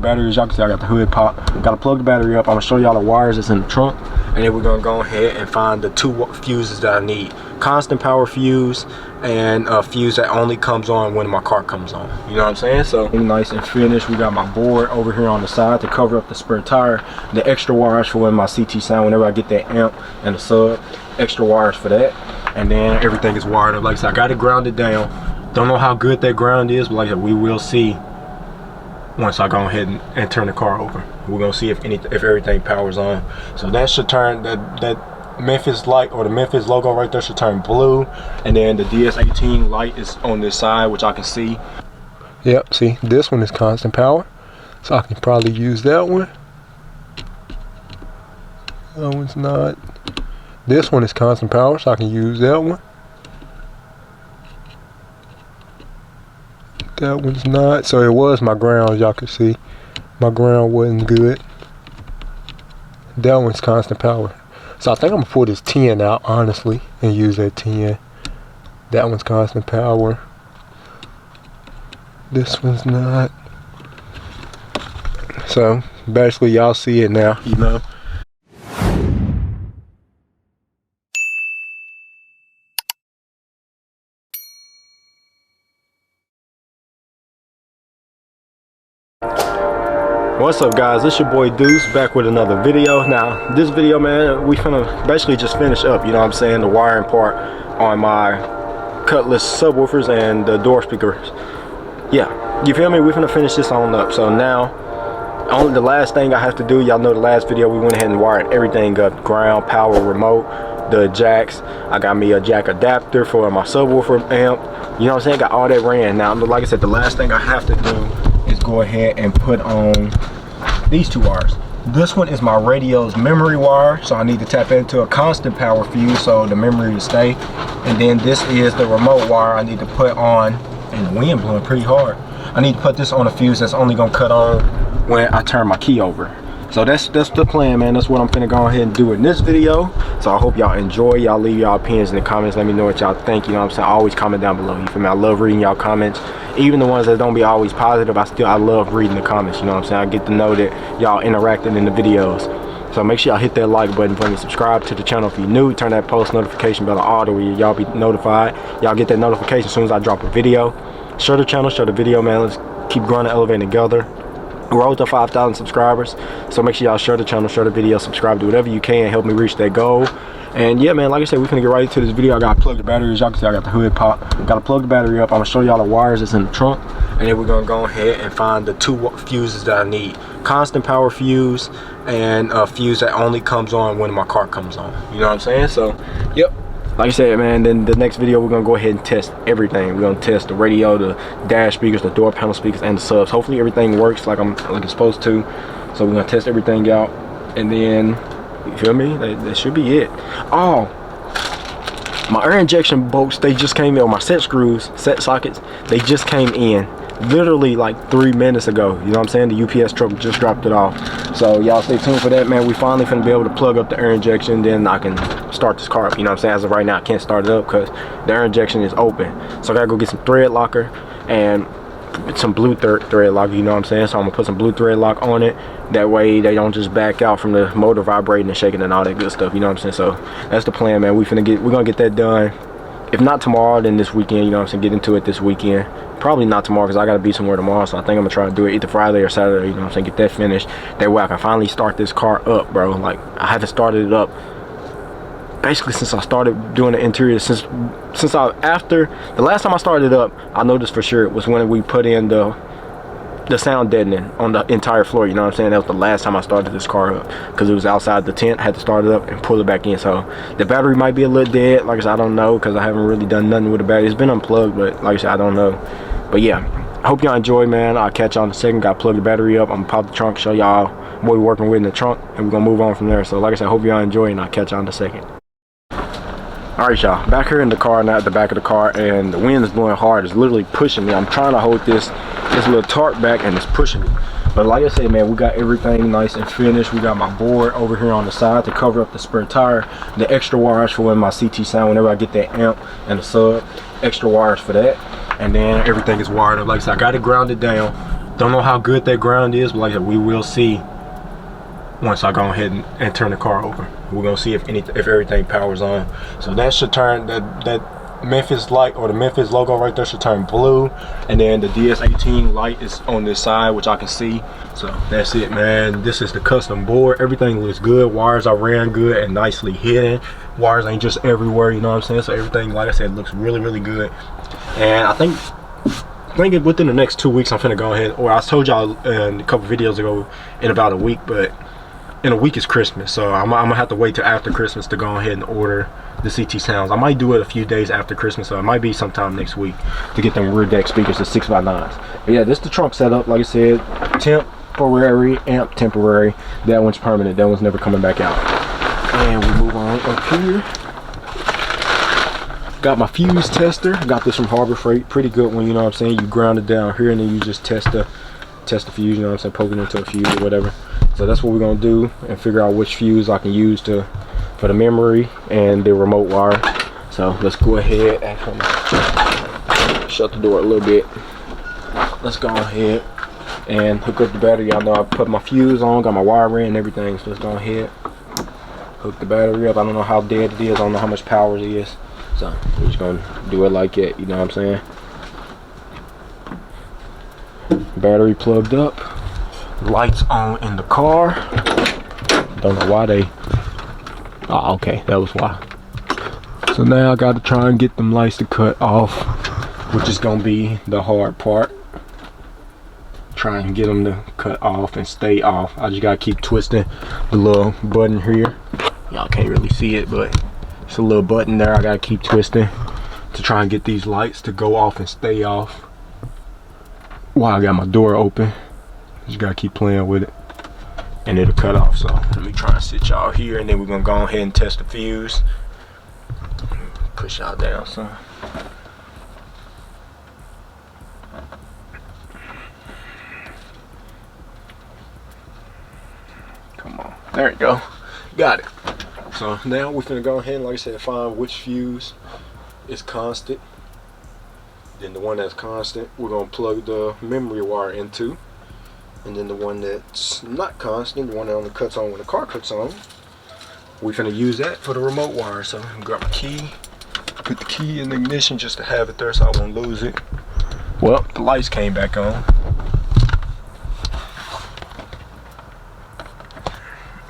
Batteries, y'all can see I got the hood pop. Gotta plug the battery up. I'm gonna show y'all the wires that's in the trunk, and then we're gonna go ahead and find the 2 fuses that I need. Constant power fuse and a fuse that only comes on when my car comes on. You know what I'm saying? So nice and finished. We got my board over here on the side to cover up the spare tire. The extra wires for when my CT sound, whenever I get that amp and the sub, extra wires for that. And then everything is wired up. Like I said, I got it grounded down. Don't know how good that ground is, but like I said, we will see once I go ahead and turn the car over. We're gonna see if everything powers on. So that should turn that Memphis light, or the Memphis logo right there, should turn blue, and then the DS18 light is on this side, which I can see. Yep, see, this one is constant power, so I can probably use that one. That one's not. This one is constant power, so I can use that one. That one's not. So it was my ground, y'all can see. My ground wasn't good. That one's constant power. So I think I'm gonna pull this 10 out, honestly, and use that 10. That one's constant power. This one's not. So basically y'all see it now, you know. What's up, guys? It's your boy Deuce, back with another video. Now this video, man, we finna basically just finish up, you know what I'm saying, the wiring part on my Cutlass subwoofers and the door speakers. Yeah, you feel me? We finna finish this on up. So now only the last thing I have to do, y'all know the last video we went ahead and wired everything up: ground, power, remote, the jacks. I got me a jack adapter for my subwoofer amp, you know what I'm saying, got all that ran. Now like I said, the last thing I have to do is go ahead and put on these 2 wires. This one is my radio's memory wire, so I need to tap into a constant power fuse so the memory will stay. And then this is the remote wire I need to put on, and the wind blowing pretty hard. I need to put this on a fuse that's only gonna cut on when I turn my key over. So that's the plan, man. That's what I'm finna go ahead and do in this video. So I hope y'all enjoy. Y'all leave y'all opinions in the comments. Let me know what y'all think. You know what I'm saying? Always comment down below. You feel me? I love reading y'all comments. Even the ones that don't be always positive, I love reading the comments. You know what I'm saying? I get to know that y'all interacting in the videos. So make sure y'all hit that like button for me. Subscribe to the channel if you're new. Turn that post notification bell on all where y'all be notified. Y'all get that notification as soon as I drop a video. Share the channel, share the video, man. Let's keep growing and elevating together. Road to 5,000 subscribers. So make sure y'all share the channel, share the video, subscribe, do whatever you can, help me reach that goal. And yeah, man, like I said, we're gonna get right into this video. I gotta plug the batteries. Y'all can see I got the hood pop. Gotta plug the battery up. I'm gonna show y'all the wires that's in the trunk, and then we're gonna go ahead and find the 2 fuses that I need. Constant power fuse and a fuse that only comes on when my car comes on. You know what I'm saying? So yep, like I said, man, then the next video we're gonna go ahead and test everything. We're gonna test the radio, the dash speakers, the door panel speakers, and the subs. Hopefully everything works like it's supposed to. So we're gonna test everything out, and then you feel me, that should be it. Oh, my air injection bolts, they just came in. My set screws, set sockets, they just came in literally like 3 minutes ago. You know what I'm saying? The UPS truck just dropped it off. So y'all stay tuned for that, man. We finally finna be able to plug up the air injection, then I can start this car up. You know what I'm saying? As of right now, I can't start it up because the air injection is open. So I gotta go get some thread locker and some blue thread lock, you know what I'm saying? So I'm gonna put some blue thread lock on it. That way they don't just back out from the motor vibrating and shaking and all that good stuff, you know what I'm saying? So that's the plan, man. We're gonna get that done. If not tomorrow, then this weekend, you know what I'm saying? Get into it this weekend. Probably not tomorrow because I gotta be somewhere tomorrow. So I think I'm gonna try to do it either Friday or Saturday, you know what I'm saying? Get that finished. That way I can finally start this car up, bro. Like, I haven't started it up basically since I started doing the interior. After the last time I started it up, I noticed for sure it was when we put in the sound deadening on the entire floor, you know what I'm saying? That was the last time I started this car up because it was outside the tent. I had to start it up and pull it back in. So the battery might be a little dead. Like I said, I don't know because I haven't really done nothing with the battery. It's been unplugged, but like I said, I don't know. But yeah, I hope y'all enjoy, man. I'll catch y'all in a second. Got to plug the battery up. I'm gonna pop the trunk, show y'all what we're working with in the trunk, and we're gonna move on from there. So like I said, I hope y'all enjoy, and I'll catch y'all in a second. All right, y'all, back here in the car now, at the back of the car, and the wind is blowing hard. It's literally pushing me. I'm trying to hold this little tarp back, and it's pushing me. But like I said, man, we got everything nice and finished. We got my board over here on the side to cover up the spare tire, the extra wires for when my CT sound, whenever I get that amp and the sub, extra wires for that. And then everything is wired up. Like I said, I got it grounded down. Don't know how good that ground is, but like I said, we will see once I go ahead and turn the car over. We're gonna see if everything powers on. So that should turn that Memphis light, or the Memphis logo right there, should turn blue, and then the DS18 light is on this side, which I can see. So that's it, man. This is the custom board. Everything looks good. Wires are ran good and nicely hidden. Wires ain't just everywhere, you know what I'm saying? So everything, like I said, looks really, really good. And I think within the next 2 weeks I'm finna go ahead, or I told y'all in a couple videos ago, in about a week, but in a week is Christmas, so I'm gonna have to wait till after Christmas to go ahead and order the CT sounds. I might do it a few days after Christmas, so it might be sometime next week to get them rear deck speakers, the 6x9s. But yeah, this is the trunk setup. Like I said, temporary, amp temporary. That one's permanent. That one's never coming back out. And we move on up here. Got my fuse tester. Got this from Harbor Freight. Pretty good one, you know what I'm saying? You ground it down here and then you just test the fuse, you know what I'm saying? Poke it into a fuse or whatever. So that's what we're gonna do, and figure out which fuse I can use for the memory and the remote wire. So let's go ahead and shut the door a little bit. Let's go ahead and hook up the battery. I know I put my fuse on, got my wire in and everything. So let's go ahead, hook the battery up. I don't know how dead it is. I don't know how much power it is. So we're just gonna do it like that, you know what I'm saying? Battery plugged up, lights on in the car. Don't know why they, oh, okay, that was why. So now I gotta try and get them lights to cut off, which is gonna be the hard part. Try and get them to cut off and stay off. I just gotta keep twisting the little button here. Y'all can't really see it, but it's a little button there I gotta keep twisting to try and get these lights to go off and stay off while I got my door open. Just gotta keep playing with it and it'll cut off. So let me try and sit y'all here, and then we're gonna go ahead and test the fuse. Push y'all down some. Come on, there you go, got it. So now we're gonna go ahead and, like I said, find which fuse is constant. Then the one that's constant, we're gonna plug the memory wire into. And then the one that's not constant, the one that only cuts on when the car cuts on, we're gonna use that for the remote wire. So I'm gonna grab my key, put the key in the ignition just to have it there so I won't lose it. Well, the lights came back on.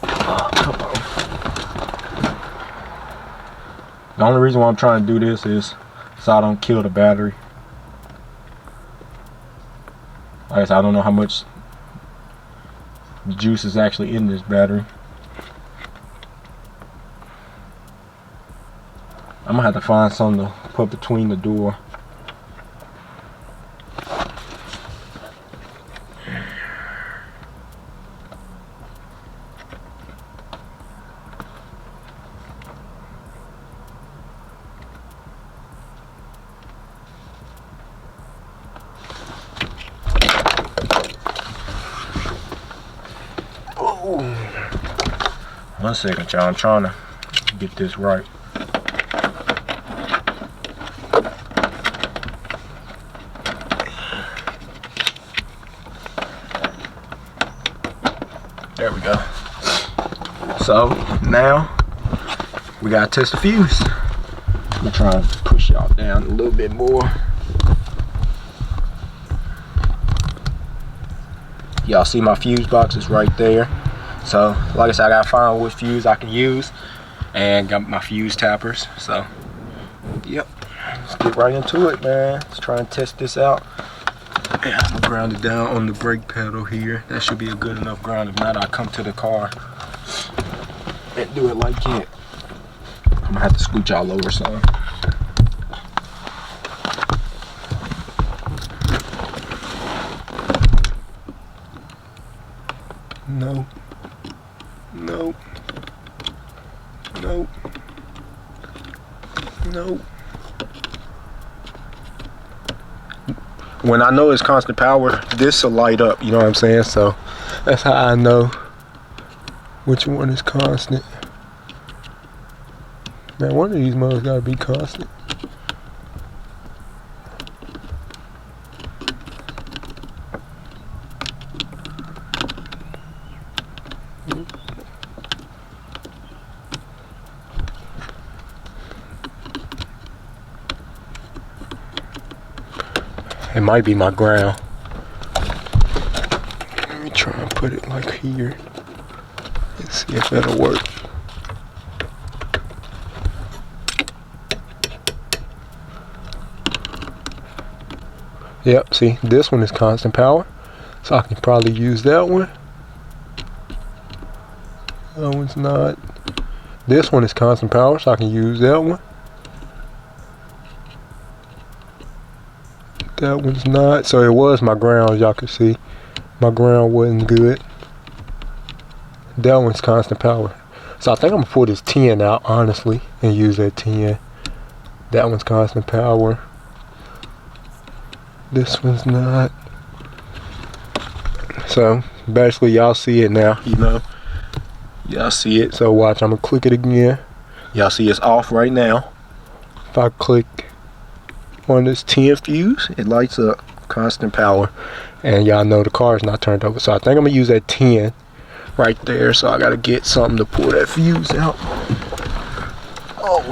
Come on. The only reason why I'm trying to do this is so I don't kill the battery. Like I said, I don't know how much juice is actually in this battery. I'm gonna have to find something to put between the door. One second, y'all. I'm trying to get this right. There we go. So now we gotta test the fuse. I'm gonna try and push y'all down a little bit more. Y'all see my fuse box is right there. So like I said, I gotta find which fuse I can use, and got my fuse tappers. So yep, let's get right into it, man. Let's try and test this out. Yeah, I'm gonna ground it down on the brake pedal here. That should be a good enough ground. If not, I'll come to the car and do it like that. I'm gonna have to scoot y'all over some. No. No. No. No. When I know it's constant power, this will light up, you know what I'm saying? So that's how I know which one is constant. Man, one of these motors gotta be constant. It might be my ground. Let me try and put it like here and see if that'll work. Yep, see, this one is constant power, so I can probably use that one. That one's not. This one is constant power, so I can use that one. That one's not. So it was my ground, y'all can see. My ground wasn't good. That one's constant power. So I think I'm gonna pull this 10 out, honestly, and use that 10. That one's constant power. This one's not. So basically y'all see it now, you know. Y'all see it. So watch, I'm gonna click it again. Y'all see it's off right now. If I click on this 10 fuse, it lights up, constant power. And y'all know the car is not turned over. So I think I'm gonna use that 10 right there. So I gotta get something to pull that fuse out. Oh.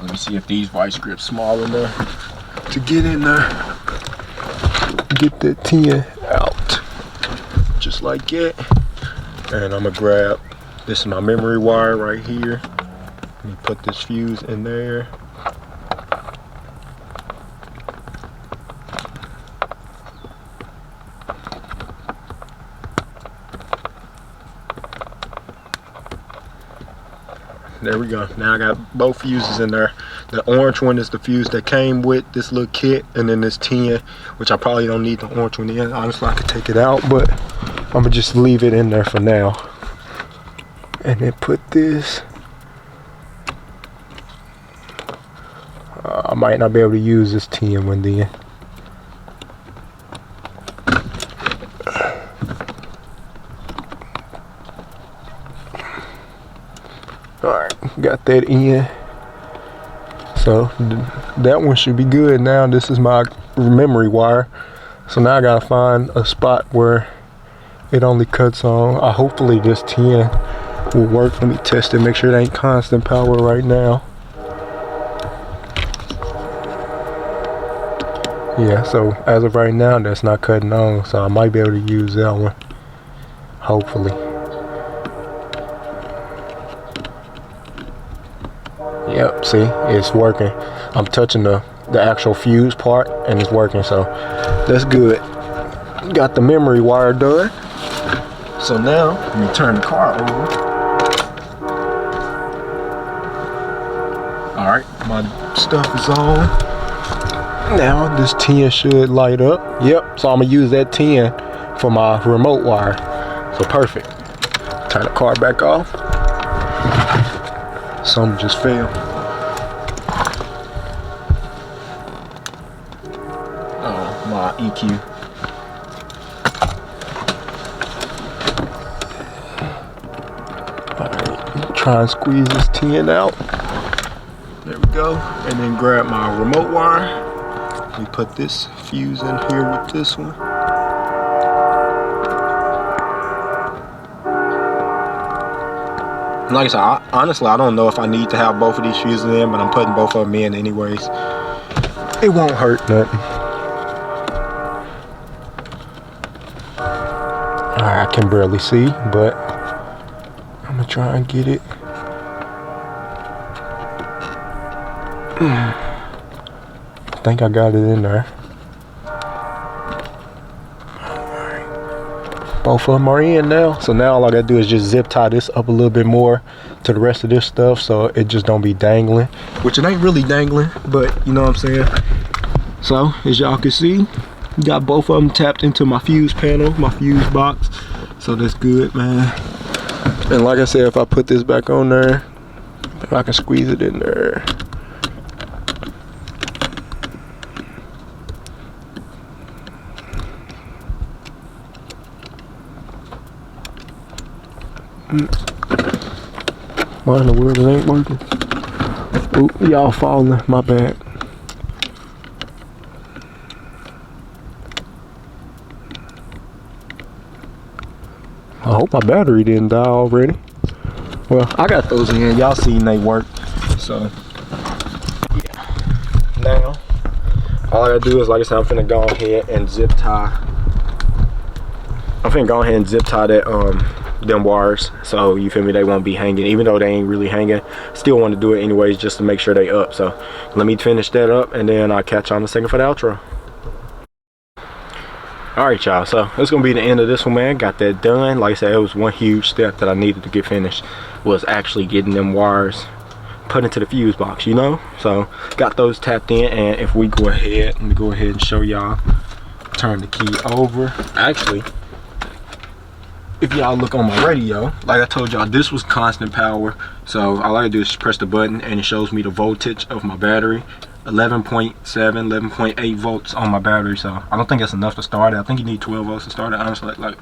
Let me see if these vice grips small enough to get in there. Get that 10 out. Just like that. And I'm gonna grab, this is my memory wire right here. Let me put this fuse in there. There we go. Now I got both fuses in there. The orange one is the fuse that came with this little kit, and then this 10, which I probably don't need the orange one in. Honestly, I could take it out, but I'm gonna just leave it in there for now. And then put this. I might not be able to use this 10 one then. Alright, got that in. So that one should be good now. This is my memory wire. So now I gotta find a spot where it only cuts on. Hopefully this 10 will work. Let me test it, make sure it ain't constant power right now. Yeah, so as of right now, that's not cutting on. So I might be able to use that one. Hopefully. Yep, see, it's working. I'm touching the actual fuse part and it's working, so that's good. Got the memory wire done. So now, let me turn the car over. Alright, my stuff is on. Now this 10 should light up. Yep, so I'm gonna use that 10 for my remote wire. So perfect. Turn the car back off. Something just fell. Oh, my EQ. Alright, try and squeeze this 10 out. There we go. And then grab my remote wire. We put this fuse in here with this one. Like I said, honestly, I don't know if I need to have both of these fuses in, but I'm putting both of them in anyways. It won't hurt nothing. Alright, I can barely see, but I'm gonna try and get it. I think I got it in there. Both of them are in now. So now all I gotta do is just zip tie this up a little bit more to the rest of this stuff so it just don't be dangling. Which it ain't really dangling, but you know what I'm saying. So as y'all can see, got both of them tapped into my fuse panel, my fuse box. So that's good, man. And like I said, if I put this back on there, if I can squeeze it in there. Why in the world it ain't working? Oop, y'all falling, my bad. I hope my battery didn't die already. Well, I got those in, y'all seen they work. So, yeah. all I gotta do is, like I said, I'm finna go ahead and zip tie. I'm finna go ahead and zip tie that them wires, so you feel me, they won't be hanging. Even though they ain't really hanging, still want to do it anyways just to make sure they up. So let me finish that up, and then I'll catch you on the second for the outro. Alright y'all, so that's gonna be the end of this one, man. Got that done. Like I said, it was one huge step that I needed to get finished, was actually getting them wires put into the fuse box, you know. So got those tapped in, and if we go ahead, let me go ahead and show y'all. Turn the key over. Actually, if y'all look on my radio, like I told y'all, this was constant power. So all I gotta do is press the button, and it shows me the voltage of my battery. 11.7, 11.8 volts on my battery. So I don't think that's enough to start it. I think you need 12 volts to start it, honestly. Like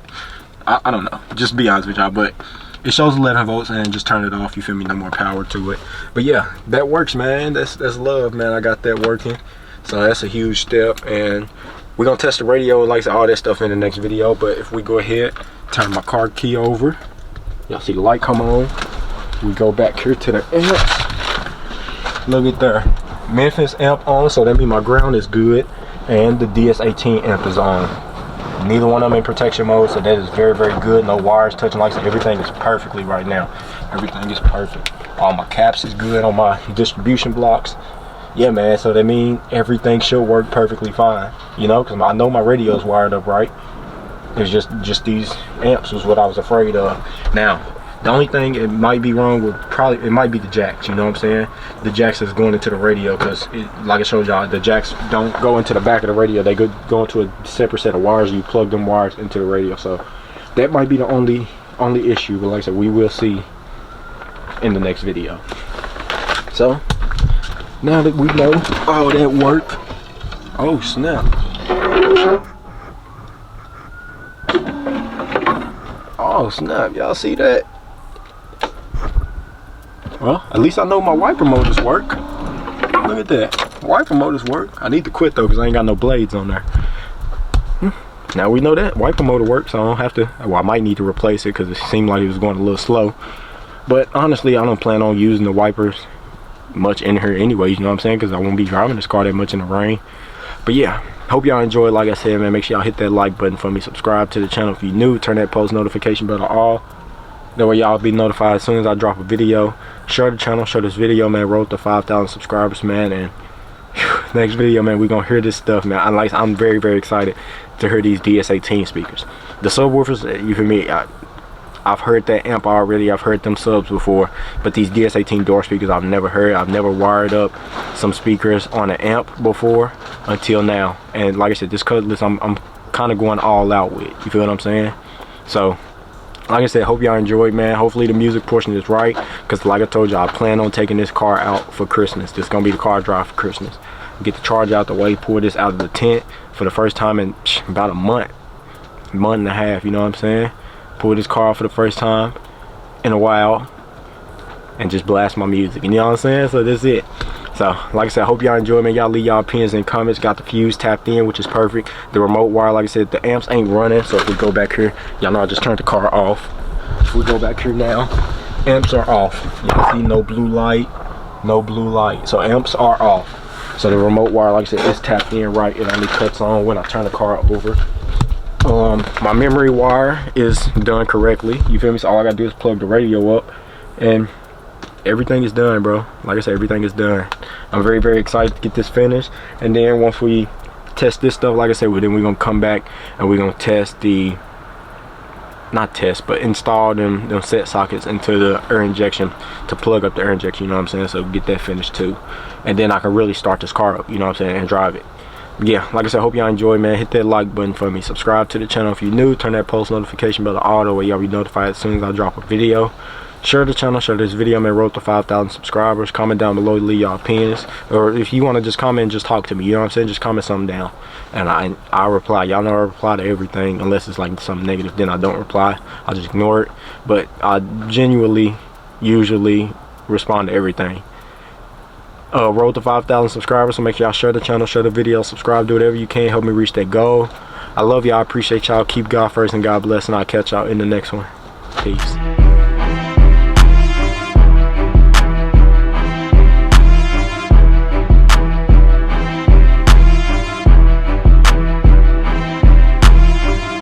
I don't know, just be honest with y'all, but it shows 11 volts, and just turn it off, you feel me, no more power to it. But yeah, that works, man. That's love, man. I got that working, so that's a huge step. And we're gonna test the radio and, like I said, all that stuff in the next video. But if we go ahead, turn my car key over, y'all see the light come on. We go back here to the amps. Look at there, Memphis amp on, so that means my ground is good, and the DS18 amp is on. Neither one of them in protection mode, so that is very, very good. No wires touching. Like I said, everything is perfectly right now. Everything is perfect. All my caps is good on my distribution blocks. Yeah, man, so that means everything should work perfectly fine, you know, because I know my radio is wired up right. It's just these amps was what I was afraid of. Now, the only thing it might be wrong with, probably, it might be the jacks, you know what I'm saying? The jacks is going into the radio, because like I showed y'all, the jacks don't go into the back of the radio. They go into a separate set of wires. You plug them wires into the radio. So that might be the only issue, but like I said, we will see in the next video. So now that we know all that work, oh snap. Oh snap, y'all see that? Well, at least I know my wiper motors work. Look at that. Wiper motors work. I need to quit though, because I ain't got no blades on there. Now we know that wiper motor works, so I don't have to, well, I might need to replace it because it seemed like it was going a little slow. But honestly, I don't plan on using the wipers much in here anyways, you know what I'm saying, because I won't be driving this car that much in the rain. But yeah, hope y'all enjoyed. Like I said, man, make sure y'all hit that like button for me. Subscribe to the channel if you're new. Turn that post notification bell all. That way y'all be notified as soon as I drop a video. Share the channel, share this video, man. Road to 5,000 subscribers, man. And whew, next video, man, we're gonna hear this stuff, man. I'm very, very excited to hear these DS18 speakers. The subwoofers, you feel me, I've heard that amp already. I've heard them subs before, but these DS18 door speakers I've never heard. I've never wired up some speakers on an amp before until now. And like I said, this Cutlass I'm kind of going all out with, you feel what I'm saying? So like I said, hope y'all enjoyed, man. Hopefully the music portion is right, because like I told y'all, I plan on taking this car out for Christmas. This is gonna be the car drive for Christmas. Get the charge out the way, pull this out of the tent for the first time in about a month and a half, you know what I'm saying? Pull this car out for the first time in a while and just blast my music, you know what I'm saying? So that's it. So like I said, I hope y'all enjoy, man. Y'all leave y'all opinions in comments. Got the fuse tapped in, which is perfect. The remote wire, like I said, the amps ain't running. So if we go back here, y'all know I just turned the car off. If we go back here now, amps are off. Y'all see no blue light, no blue light. So amps are off. So the remote wire, like I said, is tapped in right. It only cuts on when I turn the car over. My memory wire is done correctly, you feel me? So all I gotta do is plug the radio up, and everything is done, bro. Like I said, everything is done. I'm very, very excited to get this finished. And then once we test this stuff, like I said, then we're gonna come back and we're gonna test the, not test, but install them set sockets into the air injection to plug up the air injection, you know what I'm saying? So get that finished too, and then I can really start this car up, you know what I'm saying, and drive it. Yeah, like I said, hope y'all enjoy, man. Hit that like button for me. Subscribe to the channel if you're new. Turn that post notification bell on, the way y'all be notified as soon as I drop a video. Share the channel, share this video, man. Road to 5,000 subscribers. Comment down below to leave y'all opinions, or if you want to just comment and just talk to me, you know what I'm saying, just comment something down and I'll reply. Y'all know I reply to everything, unless it's like something negative, then I don't reply. I'll just ignore it. But I genuinely usually respond to everything. Road to 5,000 subscribers, so make sure y'all share the channel, share the video, subscribe, do whatever you can, help me reach that goal. I love y'all, I appreciate y'all. Keep God first and God bless, and I'll catch y'all in the next one. Peace.